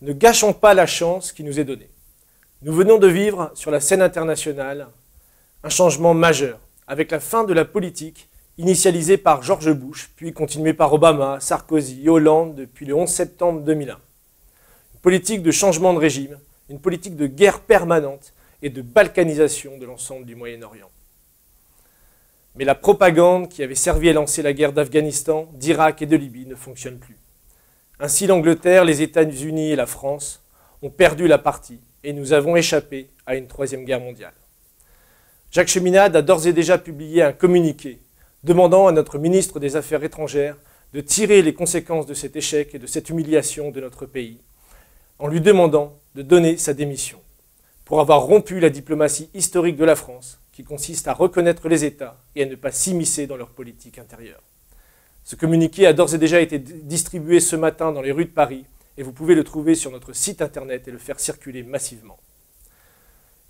Ne gâchons pas la chance qui nous est donnée. Nous venons de vivre sur la scène internationale un changement majeur, avec la fin de la politique initialisée par George Bush, puis continuée par Obama, Sarkozy et Hollande depuis le 11 septembre 2001. Une politique de changement de régime, une politique de guerre permanente et de balkanisation de l'ensemble du Moyen-Orient. Mais la propagande qui avait servi à lancer la guerre d'Afghanistan, d'Irak et de Libye ne fonctionne plus. Ainsi, l'Angleterre, les États-Unis et la France ont perdu la partie et nous avons échappé à une troisième guerre mondiale. Jacques Cheminade a d'ores et déjà publié un communiqué demandant à notre ministre des Affaires étrangères de tirer les conséquences de cet échec et de cette humiliation de notre pays, en lui demandant de donner sa démission, pour avoir rompu la diplomatie historique de la France, qui consiste à reconnaître les États et à ne pas s'immiscer dans leur politique intérieure. Ce communiqué a d'ores et déjà été distribué ce matin dans les rues de Paris, et vous pouvez le trouver sur notre site internet et le faire circuler massivement.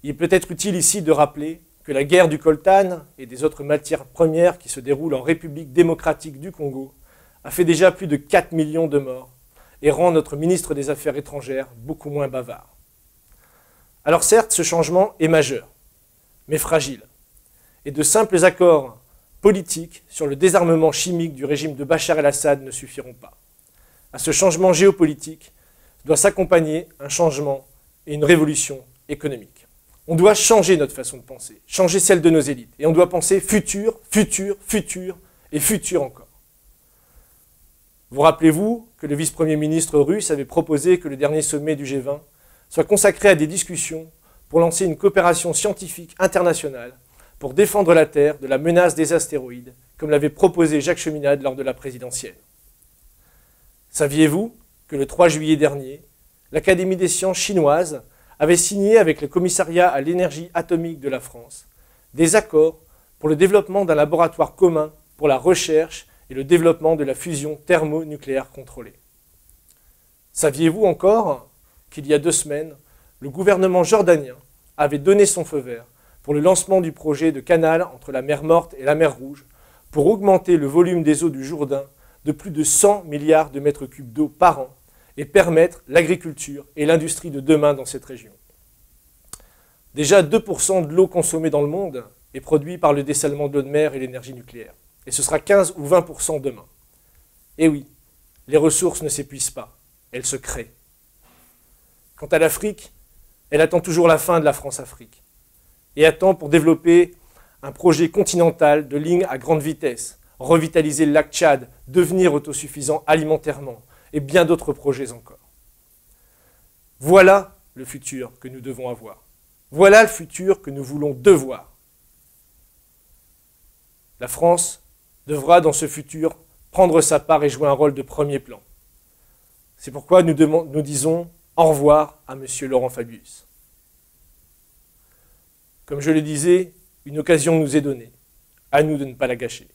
Il est peut-être utile ici de rappeler que la guerre du coltan et des autres matières premières qui se déroulent en République démocratique du Congo a fait déjà plus de 4 millions de morts et rend notre ministre des Affaires étrangères beaucoup moins bavard. Alors certes, ce changement est majeur, mais fragile, et de simples accords politiques sur le désarmement chimique du régime de Bachar el-Assad ne suffiront pas. À ce changement géopolitique doit s'accompagner un changement et une révolution économique. On doit changer notre façon de penser, changer celle de nos élites. Et on doit penser futur, futur, futur et futur encore. Vous rappelez-vous que le vice-premier ministre russe avait proposé que le dernier sommet du G20 soit consacré à des discussions pour lancer une coopération scientifique internationale pour défendre la Terre de la menace des astéroïdes, comme l'avait proposé Jacques Cheminade lors de la présidentielle. Saviez-vous que le 3 juillet dernier, l'Académie des sciences chinoise avait signé avec le Commissariat à l'énergie atomique de la France des accords pour le développement d'un laboratoire commun pour la recherche et le développement de la fusion thermonucléaire contrôlée. Saviez-vous encore qu'il y a 2 semaines, le gouvernement jordanien avait donné son feu vert pour le lancement du projet de canal entre la mer Morte et la mer Rouge pour augmenter le volume des eaux du Jourdain de plus de 100 milliards de mètres cubes d'eau par an et permettre l'agriculture et l'industrie de demain dans cette région. Déjà 2% de l'eau consommée dans le monde est produite par le dessalement de l'eau de mer et l'énergie nucléaire. Et ce sera 15 ou 20% demain. Et oui, les ressources ne s'épuisent pas, elles se créent. Quant à l'Afrique, elle attend toujours la fin de la France-Afrique et attend pour développer un projet continental de lignes à grande vitesse, revitaliser le lac Tchad, devenir autosuffisant alimentairement et bien d'autres projets encore. Voilà le futur que nous devons avoir. Voilà le futur que nous voulons devoir. La France devra dans ce futur prendre sa part et jouer un rôle de premier plan. C'est pourquoi nous disons au revoir à M. Laurent Fabius. Comme je le disais, une occasion nous est donnée. À nous de ne pas la gâcher.